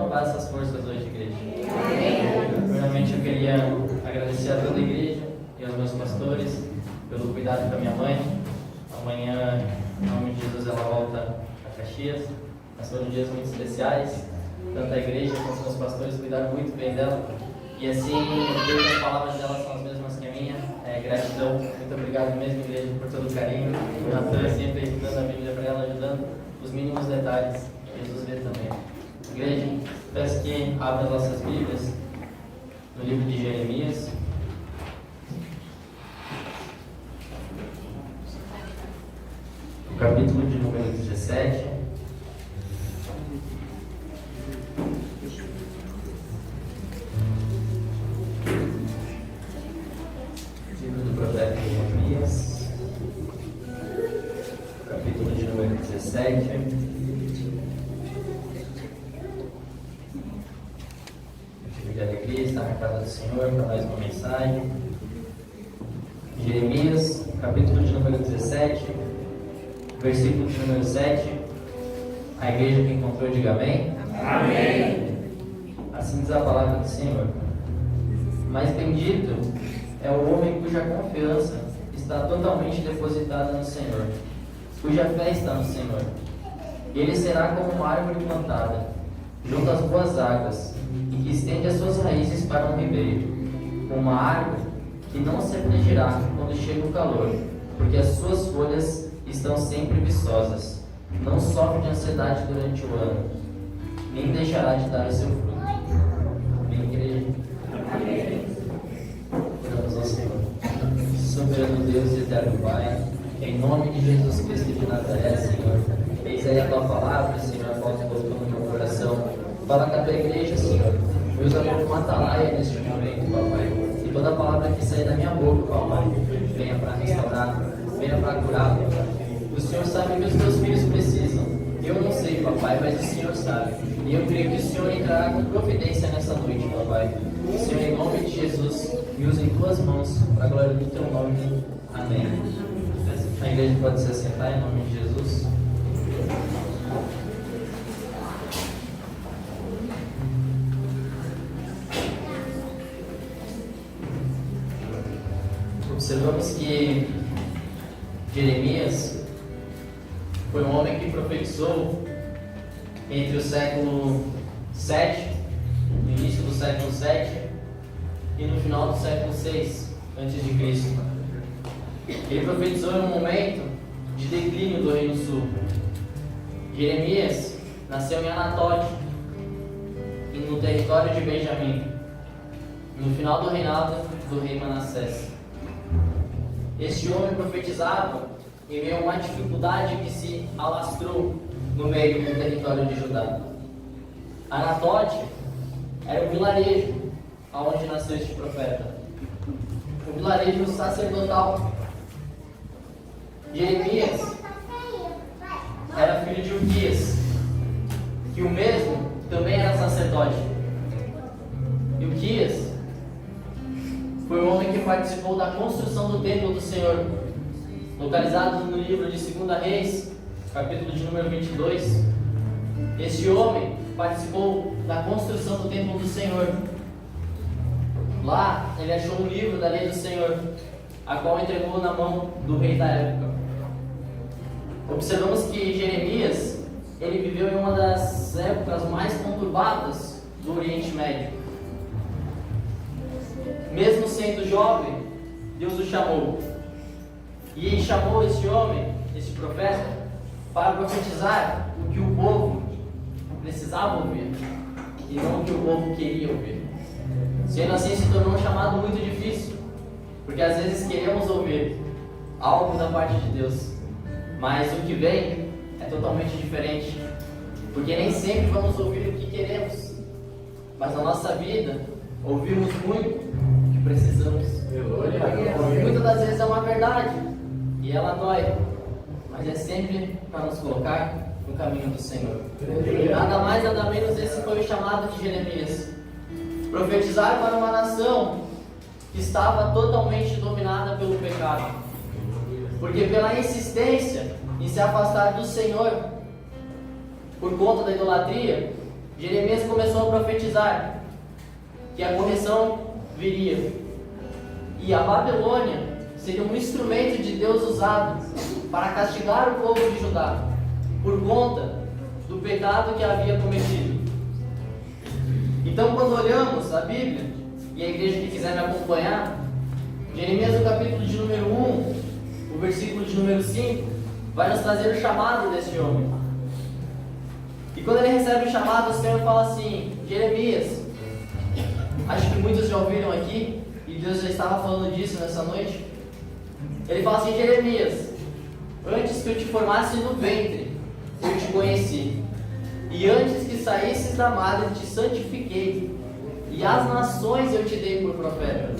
renovar essas forças hoje, igreja. Primeiramente eu queria agradecer a toda a igreja e aos meus pastores pelo cuidado com a minha mãe. Amanhã, em nome de Jesus, ela volta a Caxias. Mas foram dias muito especiais. Tanto a igreja quanto os meus pastores cuidaram muito bem dela. E assim, as palavras dela são as mesmas que a minha. Gratidão, muito obrigado mesmo, igreja, por todo o carinho. O Natan sempre dando a Bíblia para ela, ajudando os mínimos detalhes. Jesus vê também. Igreja, peço que abra as nossas Bíblias no livro de Jeremias. O capítulo de número 17. Livro do profeta Jeremias, capítulo de número 17. Eu tive de alegria estar na casa do Senhor para mais uma mensagem. Jeremias, capítulo de número 17, versículo de número 7. A igreja que encontrou, diga amém. Amém. Assim diz a palavra do Senhor. Mas bendito é o homem cuja confiança está totalmente depositada no Senhor, cuja fé está no Senhor. Ele será como uma árvore plantada junto às boas águas e que estende as suas raízes para um ribeiro, uma árvore que não se afligirá quando chega o calor, porque as suas folhas estão sempre viçosas, não sofre de ansiedade durante o ano, nem deixará de dar o seu fruto. Amém, igreja? Amém. Oramos ao Senhor. Soberano Deus e eterno Pai, em nome de Jesus Cristo de Nazaré, Senhor, eis aí a tua palavra, Senhor, a qual tu colocou no meu coração. Fala com a tua igreja, Senhor. Me usa como uma atalaia neste momento, papai. E toda palavra que sair da minha boca, papai, venha para restaurar, venha para curar, papai. O Senhor sabe que os teus filhos precisam. Eu não sei, papai, mas o Senhor sabe. E eu creio que o Senhor entrará com providência nessa noite, papai. Senhor, em nome de Jesus, me usa em tuas mãos, para a glória do teu nome. Amém. A igreja pode se assentar em nome de Jesus. Observamos que Jeremias foi um homem que profetizou entre o século 7, no início do século 7 e no final do século 6 antes de Cristo. Ele profetizou em um momento de declínio do Reino Sul. Jeremias nasceu em Anatote, no território de Benjamim, no final do reinado do rei Manassés. Este homem profetizava em meio a uma dificuldade que se alastrou no meio do território de Judá. Anatote era o vilarejo aonde nasceu este profeta, o vilarejo sacerdotal. Jeremias era filho de Uquias, que o mesmo também era sacerdote. E Uquias foi um homem que participou da construção do templo do Senhor, localizado no livro de 2 Reis, capítulo de número 22. Este homem participou da construção do templo do Senhor. Lá ele achou um livro da lei do Senhor, a qual entregou na mão do rei da época. Observamos que Jeremias, ele viveu em uma das épocas mais conturbadas do Oriente Médio. Mesmo sendo jovem, Deus o chamou. E ele chamou este homem, este profeta, para profetizar o que o povo precisava ouvir e não o que o povo queria ouvir. Sendo assim, se tornou um chamado muito difícil, porque às vezes queremos ouvir algo da parte de Deus, mas o que vem é totalmente diferente, porque nem sempre vamos ouvir o que queremos, mas na nossa vida ouvimos muito o que precisamos. Muitas das vezes é uma verdade e ela dói, mas é sempre para nos colocar no caminho do Senhor. Nada mais, nada menos, esse foi o chamado de Jeremias: profetizar para uma nação que estava totalmente dominada pelo pecado, porque pela insistência em se afastar do Senhor por conta da idolatria, Jeremias começou a começou a profetizar que a correção viria. E a Babilônia seria um instrumento de Deus usado para castigar o povo de Judá por conta do pecado que havia cometido. Então, quando olhamos a Bíblia, e a igreja que quiser me acompanhar, Jeremias, no capítulo de número 1, o versículo de número 5, vai nos trazer o chamado desse homem. E quando ele recebe o chamado, o Senhor fala assim: Jeremias, acho que muitos já ouviram aqui, e Deus já estava falando disso nessa noite. Ele fala assim: Jeremias, antes que eu te formasse no ventre, eu te conheci, e antes que saísses da madre, te santifiquei, e às nações eu te dei por profeta.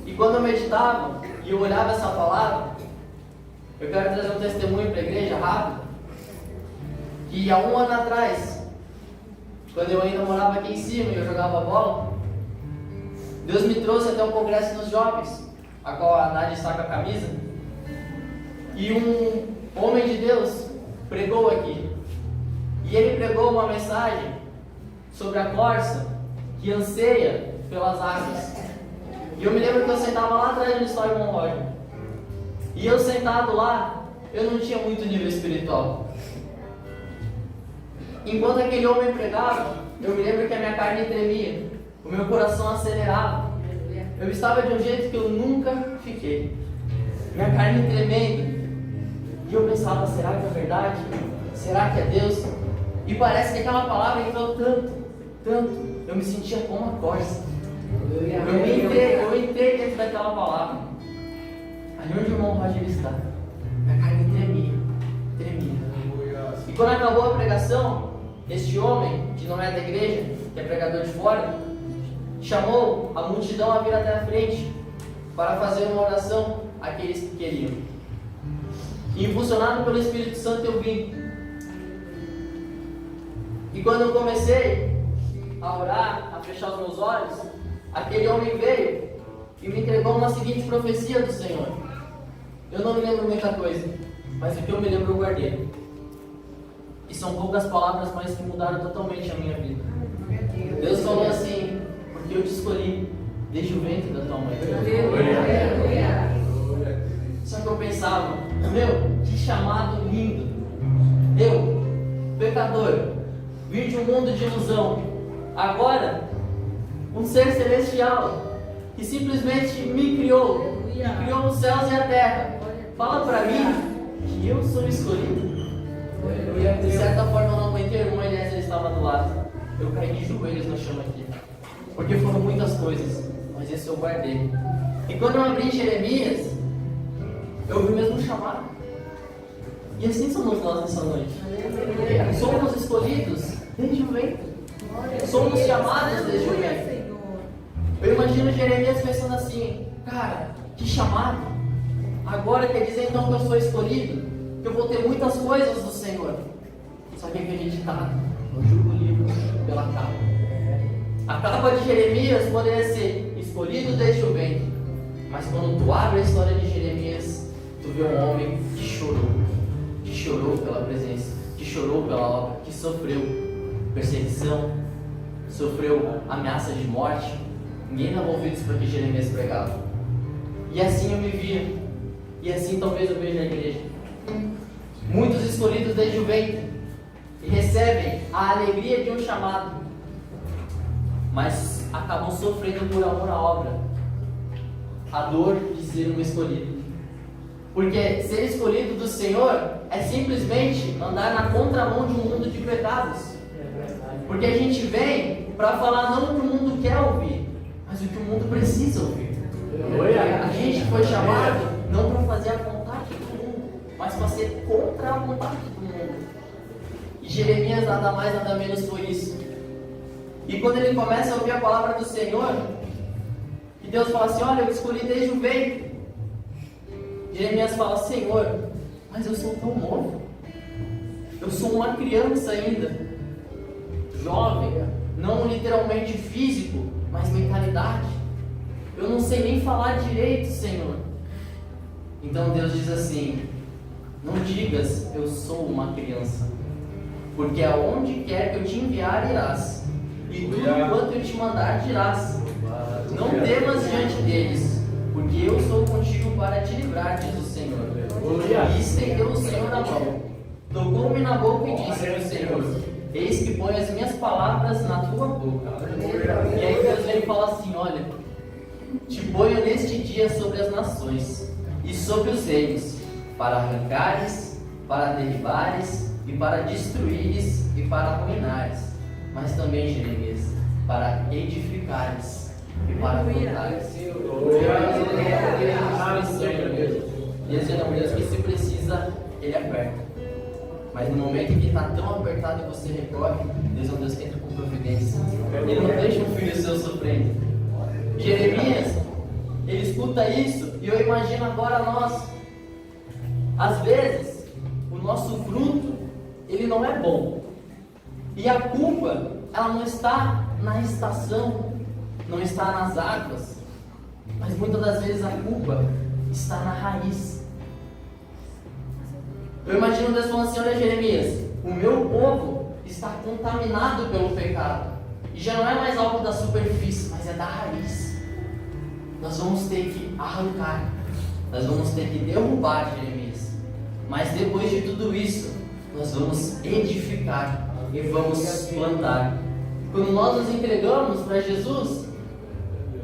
E quando eu meditava e eu olhava essa palavra, eu quero trazer um testemunho para a igreja rápido. Que há 1 ano atrás, quando eu ainda morava aqui em cima e eu jogava bola, Deus me trouxe até o congresso dos jovens, a qual a Nádia está com a camisa, e um homem de Deus pregou aqui. E ele pregou uma mensagem sobre a corça que anseia pelas águas. E eu me lembro que eu sentava lá atrás onde está o irmão Roger. E eu sentado lá, eu não tinha muito nível espiritual. Enquanto aquele homem pregava, eu me lembro que a minha carne tremia, o meu coração acelerava. Eu estava de um jeito que eu nunca fiquei. Minha carne tremendo. E eu pensava: será que é verdade? Será que é Deus? E parece que aquela palavra entrou tanto. Eu me sentia como uma corça. Eu entrei dentro daquela palavra. Ali onde o irmão Roger está, minha carne tremia. E quando acabou a pregação, este homem, que não é da igreja, que é pregador de fora, chamou a multidão a vir até a frente para fazer uma oração àqueles que queriam. E impulsionado pelo Espírito Santo eu vim. E quando eu comecei a orar, a fechar os meus olhos, aquele homem veio e me entregou uma seguinte profecia do Senhor. Eu não me lembro muita coisa, mas o que eu me lembro eu guardei. E são poucas palavras, mas que mudaram totalmente a minha vida. Deus falou assim: porque eu te escolhi desde o ventre da tua mãe. Só que eu pensava: meu, que chamado lindo. Eu, pecador, vim de um mundo de ilusão. Agora, um ser celestial que simplesmente me criou, e criou os céus e a terra, fala para mim que eu sou escolhido. De certa forma eu não aguentei, o irmão Eliezer estava do lado. Eu caí de joelhos no chão aqui, porque foram muitas coisas, mas esse eu guardei. E quando eu abri Jeremias, eu vi o mesmo chamado. E assim somos nós nessa noite. Somos escolhidos desde o ventre. Somos chamados desde o ventre. Eu imagino Jeremias pensando assim: cara, que chamado. Agora quer dizer então que eu sou escolhido, que eu vou ter muitas coisas do Senhor. Só que acreditado no jugo livre pela capa. A capa de Jeremias poderia ser escolhido desde o ventre, mas quando tu abre a história de Jeremias, tu vê um homem que chorou pela presença, que chorou pela obra, que sofreu perseguição, sofreu ameaça de morte. Ninguém dava ouvidos para que Jeremias pregava. E assim eu me via, e assim talvez eu veja a igreja. Muitos escolhidos desde o ventre e recebem a alegria de um chamado, mas acabam sofrendo por amor à obra, a dor de ser um escolhido. Porque ser escolhido do Senhor é simplesmente andar na contramão de um mundo de pecados. Porque a gente vem para falar não o que o mundo quer ouvir, mas o que o mundo precisa ouvir. A gente foi chamado não para fazer a vontade do mundo, mas para ser contra a vontade do mundo. E Jeremias nada mais, nada menos foi isso. E quando ele começa a ouvir a palavra do Senhor, e Deus fala assim: olha, eu escolhi desde o ventre. Jeremias fala: Senhor, mas eu sou tão novo. Eu sou uma criança ainda, jovem, não literalmente físico, mas mentalidade. Eu não sei nem falar direito, Senhor. Então Deus diz assim: não digas eu sou uma criança, porque aonde quer que eu te enviar irás, e tudo quanto eu te mandar dirás. Não temas diante deles, porque eu sou contigo para te livrar, diz o Senhor. E estendeu o Senhor a mão, tocou-me na boca e disse ao Senhor: eis que põe as minhas palavras na tua boca. E aí Deus vem e fala assim: olha, te ponho neste dia sobre as nações e sobre os reinos, para arrancares, para derribares, e para destruíres e para arruinares, mas também, Jeremias, para edificares e para plantares. Deus é um Deus que, se precisa, Ele aperta. Mas no momento em que está tão apertado e você recorre, Deus é um Deus que entra com providência. Ele não deixa um filho seu sofrendo. Jeremias, ele escuta isso e eu imagino agora nós. Às vezes, o nosso fruto, ele não é bom. E a culpa, ela não está na estação, não está nas águas, mas muitas das vezes a culpa está na raiz. Eu imagino Deus falando assim: olha, Jeremias, o meu povo está contaminado pelo pecado, e já não é mais algo da superfície, mas é da raiz. Nós vamos ter que arrancar, nós vamos ter que derrubar, Jeremias, mas depois de tudo isso, nós vamos edificar e vamos plantar. Quando nós nos entregamos para Jesus,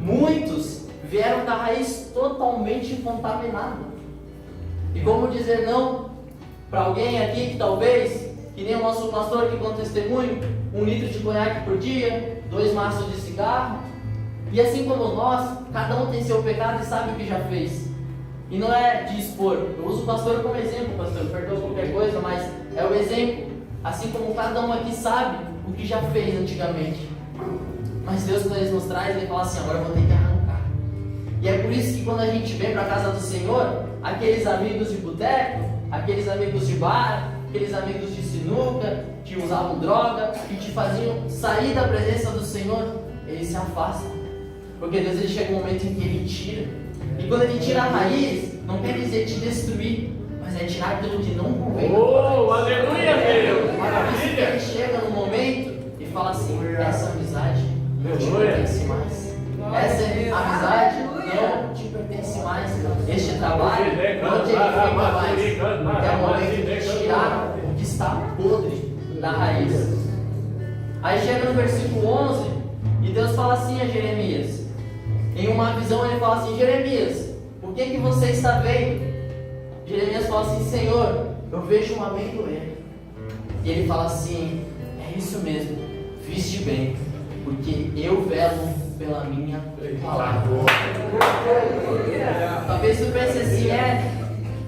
muitos vieram da raiz totalmente contaminada. E como dizer não para alguém aqui que talvez, que nem o nosso pastor que conta testemunho, 1 litro de conhaque por dia, 2 maços de cigarro, e assim como nós, cada um tem seu pecado e sabe o que já fez. E não é de expor, eu uso o pastor como exemplo, pastor, perdoa qualquer coisa, mas é o exemplo. Assim como cada um aqui sabe o que já fez antigamente. Mas Deus, quando Ele nos traz, Ele fala assim: agora eu vou ter que arrancar. E é por isso que quando a gente vem para a casa do Senhor, aqueles amigos de boteco, aqueles amigos de bar, aqueles amigos de sinuca, que usavam droga, que te faziam sair da presença do Senhor, eles se afastam. Porque Deus, Ele chega um momento em que Ele tira. E quando Ele tira a raiz, não quer dizer te destruir, mas é tirar aquilo que não convém. Oh, aleluia, Deus! Maravilha! Ele chega no momento e fala assim: essa amizade não te pertence mais. Essa amizade não te pertence mais. Este trabalho não te edifica mais. É o momento de tirar o que está podre da raiz. Aí chega no versículo 11 e Deus fala assim a Jeremias. Em uma visão Ele fala assim: Jeremias, o que você está vendo? Jeremias fala assim: Senhor, eu vejo uma amendoeira. E Ele fala assim: é isso mesmo, viste bem, porque eu velo pela minha palavra. Talvez tu pense assim: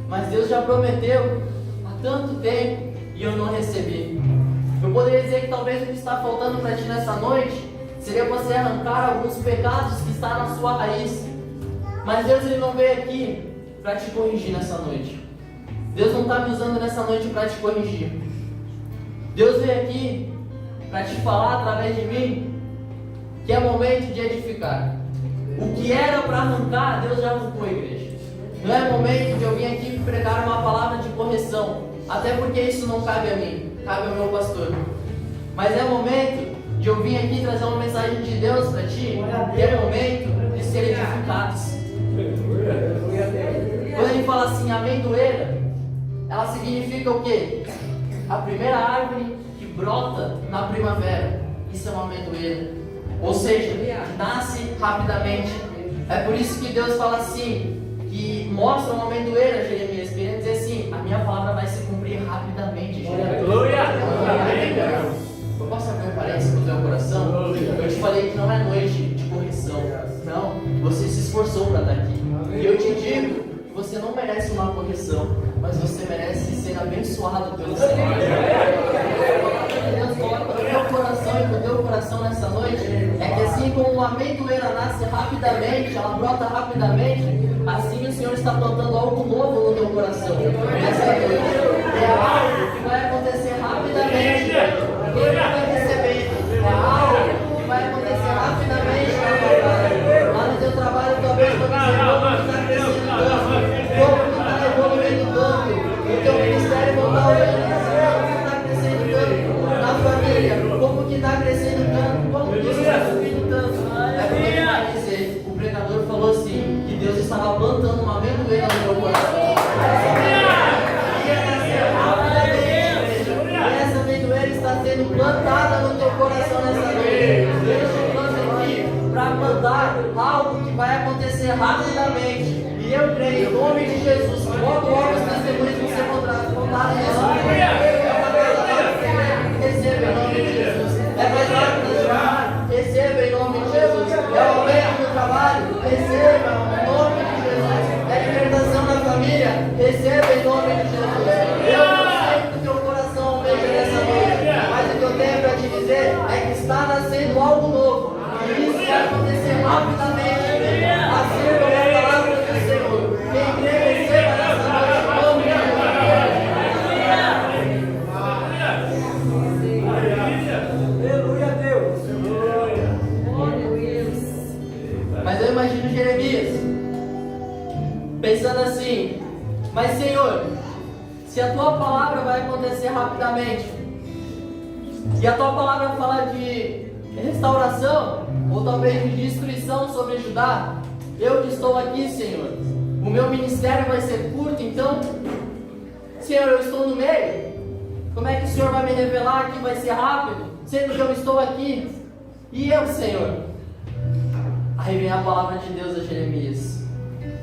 mas Deus já prometeu há tanto tempo e eu não recebi. Eu poderia dizer que talvez o que está faltando para ti nessa noite seria você arrancar alguns pecados que estão na sua raiz. Mas Deus, Ele não veio aqui para te corrigir nessa noite. Deus não está me usando nessa noite para te corrigir. Deus veio aqui para te falar através de mim que é momento de edificar. O que era para arrancar, Deus já arrancou, igreja. Não é momento de eu vir aqui pregar uma palavra de correção, até porque isso não cabe a mim, cabe ao meu pastor. Mas é momento de eu vir aqui trazer uma mensagem de Deus para ti, que é momento de ser edificados. Quando Ele fala assim, amendoeira, ela significa o quê? A primeira árvore que brota na primavera. Isso é uma amendoeira. Ou seja, que nasce rapidamente. É por isso que Deus fala assim, que mostra uma amendoeira, Jeremias, querendo dizer assim: a minha palavra vai se cumprir rapidamente, Jeremias. Eu posso abrir um parênteses no teu coração? Eu te falei que não é noite de correção. Não, você se esforçou para estar aqui. E eu te digo que você não merece uma correção, mas você merece ser abençoado pelo Senhor. Deus coloca no meu coração e no teu coração nessa noite é que assim como uma amendoeira nasce rapidamente, ela brota rapidamente, assim o Senhor está plantando algo novo no teu coração. Essa noite é algo que vai acontecer rapidamente. Quem vai receber é algo que vai acontecer rapidamente na tua casa. Lá no teu trabalho, talvez você não está crescendo tanto, como está evoluindo tanto, o teu ministério não está olhando, não está crescendo tanto. acontecer rapidamente. E eu creio, em nome de Jesus, logo os testemunhos vão ser contados nesse momento. Receba em nome de Jesus. É mais rápido no trabalho. Receba em nome de Jesus. É aumento no trabalho. Receba em nome de Jesus. É libertação na família. Receba em nome de Jesus. Eu não sei que o teu coração almeja nessa noite, mas o que eu tenho para te dizer é que está nascendo algo novo. E isso vai acontecer rapidamente. Assim como a palavra do Senhor. Quem crê, receba nessa noite em nome de Jesus. Mas eu imagino Jeremias pensando assim: mas Senhor, se a tua palavra vai acontecer rapidamente, e a tua palavra fala de restauração, ou talvez de destruição sobre Judá, eu que estou aqui, Senhor, o meu ministério vai ser curto, então, Senhor, eu estou no meio. Como é que o Senhor vai me revelar que vai ser rápido, sendo que eu estou aqui? E eu, Senhor? Aí vem a palavra de Deus a Jeremias: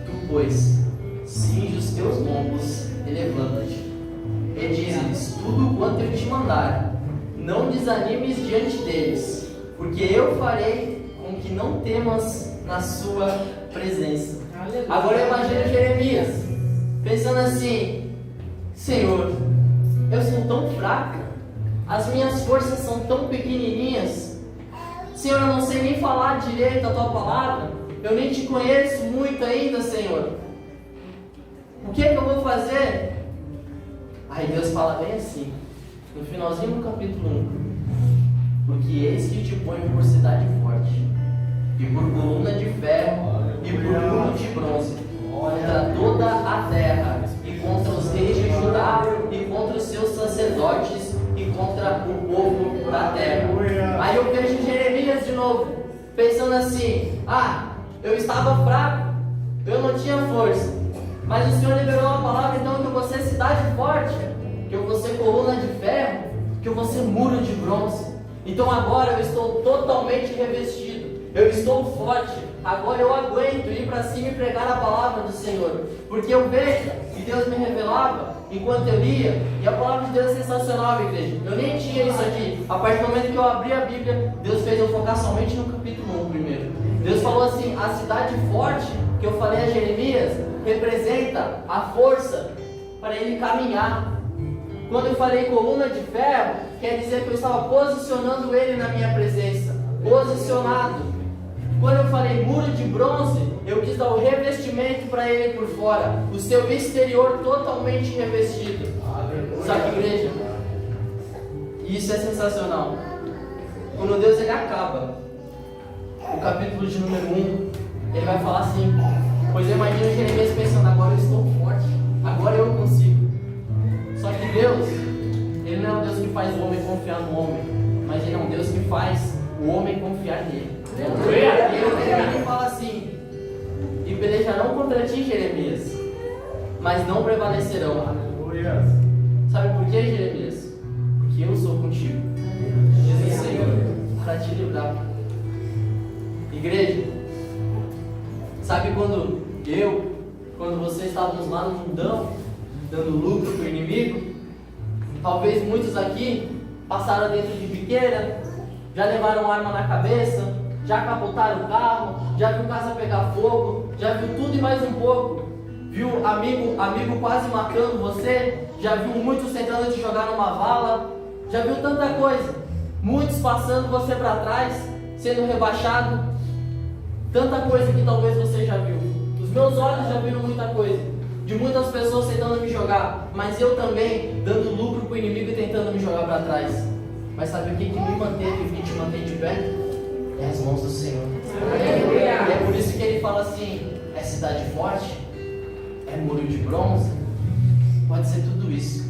tu, pois, cinge os teus lombos e levanta-te, e diz-lhes tudo quanto eu te mandar. Não desanimes diante deles, porque eu farei com que não temas na sua presença. Agora eu imagino Jeremias pensando assim: Senhor, eu sou tão fraca, as minhas forças são tão pequenininhas. Senhor, eu não sei nem falar direito a tua palavra, eu nem te conheço muito ainda, Senhor. O que é que eu vou fazer? Aí Deus fala bem assim, no finalzinho do capítulo 1: porque eis que te ponho por cidade forte, e por coluna de ferro, e por muro de bronze, contra toda a terra, e contra os reis de Judá, e contra os seus sacerdotes, e contra o povo da terra. Aí eu vejo Jeremias de novo, pensando assim: eu estava fraco, eu não tinha força, mas o Senhor liberou uma palavra então que eu vou ser cidade forte, que eu vou ser coluna de ferro, que eu vou ser muro de bronze. Então agora eu estou totalmente revestido, eu estou forte, agora eu aguento ir para cima e pregar a palavra do Senhor, porque eu vejo que Deus me revelava enquanto eu lia, e a palavra de Deus é sensacional, igreja. Eu nem tinha isso aqui. A partir do momento que eu abri a Bíblia, Deus fez eu focar somente no capítulo 1 primeiro. Deus falou assim: a cidade forte que eu falei a Jeremias representa a força para ele caminhar. Quando eu falei coluna de ferro, quer dizer que eu estava posicionando ele na minha presença, posicionado. Quando eu falei muro de bronze, eu quis dar o revestimento para ele por fora, o seu exterior totalmente revestido. Sabe, igreja? Isso é sensacional. Quando Deus ele acaba o capítulo de número 1, ele vai falar assim: pois eu imagino Jeremias pensando: agora eu estou forte, agora eu consigo. Só que Deus, ele não é um Deus que faz o homem confiar no homem, mas ele é um Deus que faz o homem confiar nele. Ele fala assim: e pelejarão contra ti, Jeremias, mas não prevalecerão. Sabe por quê, Jeremias? Porque eu sou contigo, diz o Senhor, para te livrar. Igreja, sabe quando você estávamos lá no mundão, dando lucro para o inimigo? Talvez muitos aqui passaram dentro de biqueira, já levaram arma na cabeça, já capotaram o carro, já viu casa pegar fogo, já viu tudo e mais um pouco. Viu amigo quase matando você, já viu muitos tentando te jogar numa vala, já viu tanta coisa. Muitos passando você para trás, sendo rebaixado. Tanta coisa que talvez você já viu. Os meus olhos já viram muita coisa, de muitas pessoas tentando me jogar, mas eu também dando lucro para o inimigo e tentando me jogar para trás. Mas sabe o que me manteve e te mantém de pé? É as mãos do Senhor. E é por isso que ele fala assim: é cidade forte, é muro de bronze, pode ser tudo isso,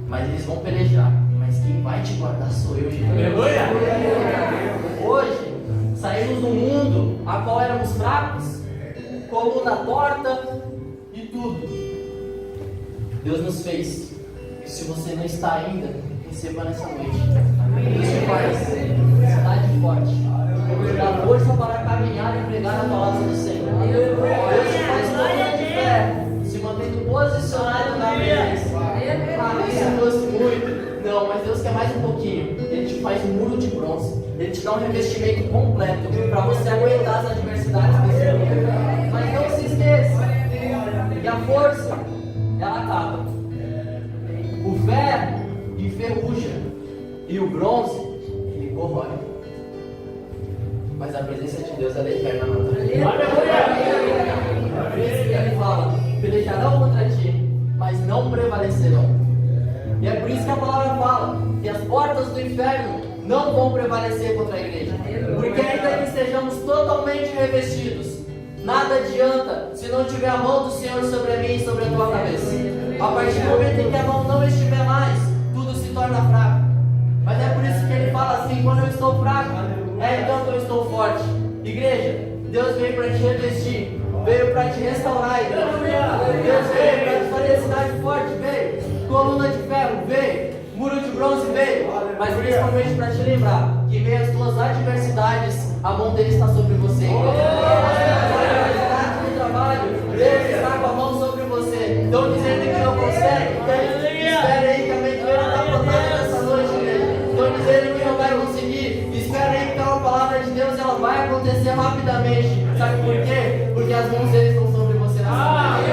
mas eles vão pelejar, mas quem vai te guardar sou eu, Jesus. Hoje saímos do mundo a qual éramos fracos, coluna torta e tudo. Deus nos fez. E se você não está ainda, receba nessa noite. Deus te faz cidade forte, nos dá força para caminhar e pregar a palavra do Senhor. funcionário da vez. Ah, isso eu gosto muito. Não, mas Deus quer mais um pouquinho. Ele te faz um muro de bronze. Ele te dá um revestimento completo para você aguentar as adversidades desse mundo. Mas não se esqueça que a força, ela acaba. O ferro enferruja e o bronze, ele corrói. Mas a presença de Deus, ela é eterna, mano. Por isso que ele fala: pelejarão contra ti, mas não prevalecerão. E é por isso que a palavra fala que as portas do inferno não vão prevalecer contra a igreja. Porque ainda que estejamos totalmente revestidos, nada adianta se não tiver a mão do Senhor sobre mim e sobre a tua cabeça. A partir do momento em que a mão não estiver mais, tudo se torna fraco. Mas é por isso que ele fala assim: quando eu estou fraco, é então que eu estou forte. Igreja, Deus veio para te revestir, veio para te restaurar. Deus veio para te fazer a cidade forte, veio. Coluna de ferro, veio. Muro de bronze, veio. Mas principalmente para te lembrar que, em meio às tuas adversidades, a mão dele está sobre você. No trabalho, Deus está com a mão sobre você. Estão dizendo que não consegue? Espera aí que a mentoreira está plantada nessa noite, igreja. Estão dizendo que não vai conseguir? Espera aí que a palavra de Deus ela vai acontecer rapidamente. Sabe por quê? Porque as mãos dele estão sobre você nessa noite.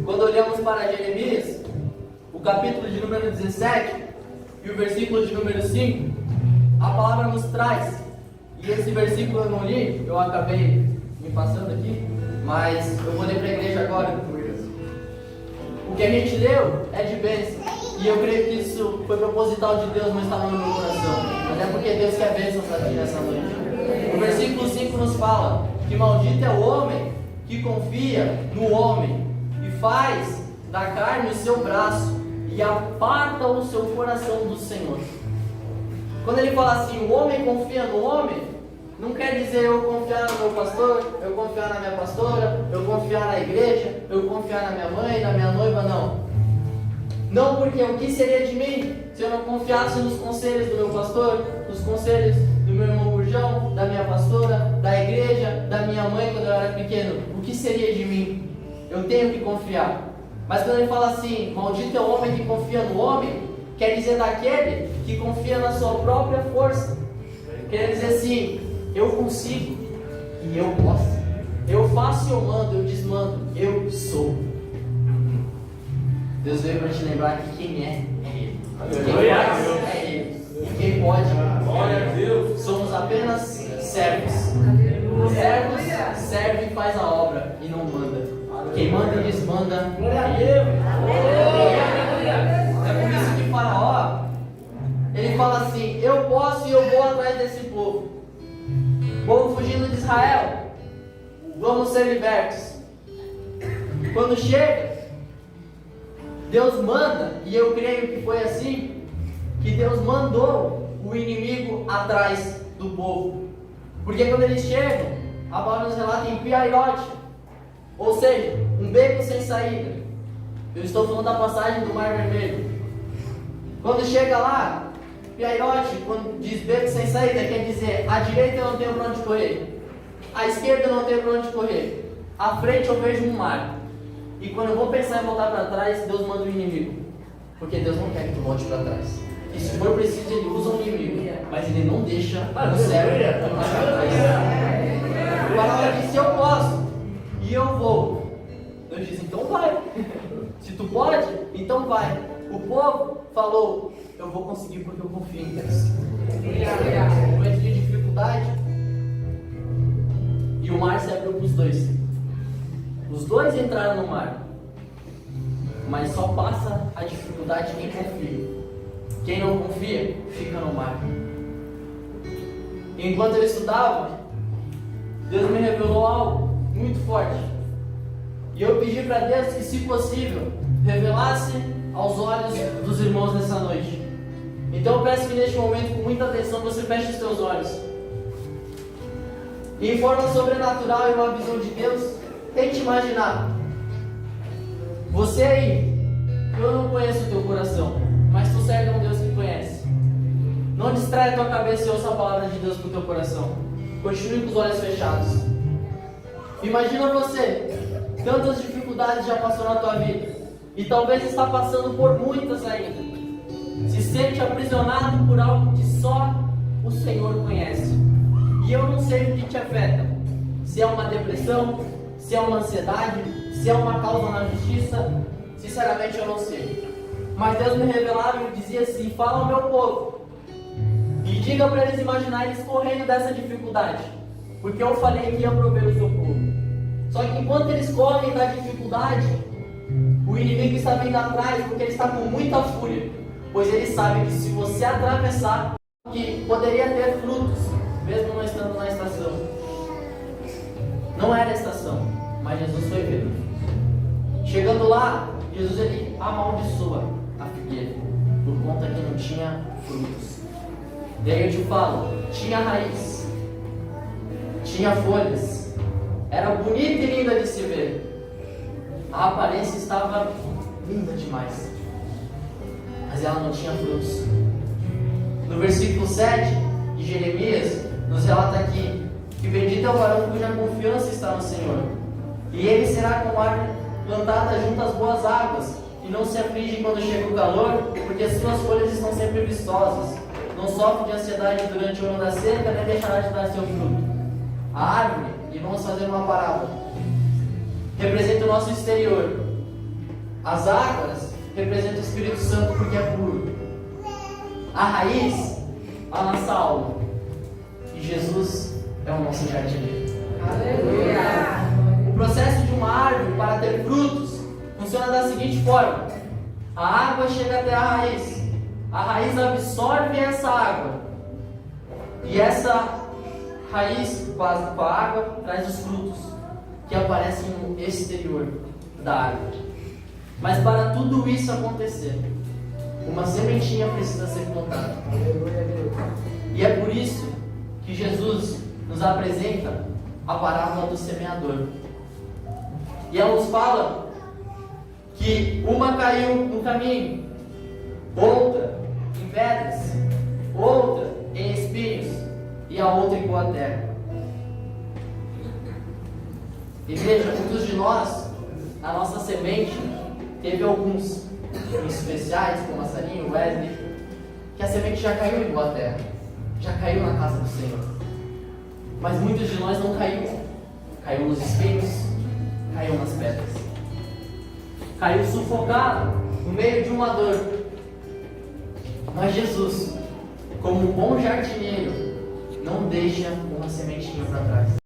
Quando olhamos para Jeremias, o capítulo de número 17 e o versículo de número 5, a palavra nos traz, e esse versículo eu não li, eu acabei me passando aqui, mas eu vou ler para a igreja agora. O que a gente leu é de bênção, e eu creio que isso foi proposital de Deus, mas estava no meu coração, mas é porque Deus quer bênção para ti nessa noite. O versículo 5 nos fala que maldito é o homem que confia no homem, e faz da carne o seu braço, e aparta o seu coração do Senhor. Quando ele fala assim, o homem confia no homem, não quer dizer eu confiar no meu pastor, eu confiar na minha pastora, eu confiar na igreja, eu confiar na minha mãe, na minha noiva, não. Não, porque o que seria de mim se eu não confiasse nos conselhos do meu pastor, nos conselhos do meu irmão Burjão, da minha pastora, da igreja, da minha mãe quando eu era pequeno? O que seria de mim? Eu tenho que confiar. Mas quando ele fala assim, maldito é o homem que confia no homem, quer dizer daquele que confia na sua própria força. Quer dizer assim, eu consigo e eu posso. Eu faço e eu mando, eu desmando, eu sou. Deus veio para te lembrar que quem é Ele. Quem faz é Ele. E quem pode, glória a Deus. Somos apenas servos. Servos serve e faz a obra e não manda. Quem manda e desmanda. Glória a Deus. É por isso que Faraó, ele fala assim, eu posso e eu vou atrás desse povo. Povo fugindo de Israel, vamos ser libertos. Quando chega, Deus manda, e eu creio que foi assim, que Deus mandou o inimigo atrás do povo. Porque quando eles chegam, a palavra nos relata em Piairote, ou seja, um beco sem saída. Eu estou falando da passagem do Mar Vermelho. Quando chega lá, Piairote, quando diz beco sem saída, quer dizer, à direita eu não tenho para onde correr, à esquerda eu não tenho para onde correr, à frente eu vejo um mar. E quando eu vou pensar em voltar para trás, Deus manda o inimigo. Porque Deus não quer que tu volte para trás. E se for preciso, Ele usa o inimigo, mas Ele não deixa o servo voltar para trás. A palavra diz, se eu posso, e eu vou. Deus diz, então vai. Se tu pode, então vai. O povo falou, eu vou conseguir porque eu confio em Deus. No momento de dificuldade, e o mar se abriu para os dois. Os dois entraram no mar. Mas só passa a dificuldade quem confia. Quem não confia, fica no mar. Enquanto eu estudava, Deus me revelou algo muito forte. E eu pedi para Deus que, se possível, revelasse aos olhos dos irmãos nessa noite. Então eu peço que neste momento, com muita atenção, você feche os teus olhos. E em forma sobrenatural e uma visão de Deus, tente imaginar. Você aí, eu não conheço o teu coração, mas tu serve a um Deus que conhece. Não distrai a tua cabeça e ouça a palavra de Deus para o teu coração. Continue com os olhos fechados. Imagina você, tantas dificuldades já passou na tua vida e talvez está passando por muitas ainda. Se sente aprisionado por algo que só o Senhor conhece. E eu não sei o que te afeta. Se é uma depressão, se é uma ansiedade, se é uma causa na justiça, sinceramente eu não sei. Mas Deus me revelava e me dizia assim: fala ao meu povo e diga para eles imaginar eles correndo dessa dificuldade, porque eu falei que ia prover o seu povo. Só que enquanto eles correm da dificuldade, o inimigo está vindo atrás, porque ele está com muita fúria, pois ele sabe que se você atravessar, que poderia ter frutos, mesmo não estando na estação. Não era a estação, mas Jesus foi ver. Chegando lá, Jesus ele amaldiçoa a figueira, por conta que não tinha frutos. Daí eu te falo, tinha raiz, tinha folhas, era bonita e linda de se ver. A aparência estava linda demais, mas ela não tinha frutos. No versículo 7 de Jeremias, nos relata aqui que bendito é o varão cuja confiança está no Senhor, e ele será como árvore plantada junto às boas águas, e não se aflige quando chega o calor, porque as suas folhas estão sempre vistosas. Não sofre de ansiedade durante o ano da seca, nem deixará de dar seu fruto. A árvore, e vamos fazer uma parábola, representa o nosso exterior. As águas representam o Espírito Santo, porque é puro. A raiz, a nossa alma. E Jesus é o nosso jardineiro. Aleluia! O processo de uma árvore para ter frutos funciona da seguinte forma: a água chega até a raiz, a raiz absorve essa água, e essa raiz com a água traz os frutos que aparecem no exterior da árvore. Mas para tudo isso acontecer, uma sementinha precisa ser plantada. E é por isso que Jesus nos apresenta a parábola do semeador. E ela nos fala que uma caiu no caminho, outra em pedras, outra em espinhos e a outra em boa terra. E veja, muitos de nós, a nossa semente teve alguns especiais, como a Sarinho, Wesley, que a semente já caiu em boa terra, já caiu na casa do Senhor. Mas muitos de nós não caiu. Caiu nos espinhos, caiu nas pedras, caiu sufocado no meio de uma dor. Mas Jesus, como um bom jardineiro, não deixa uma sementinha para trás.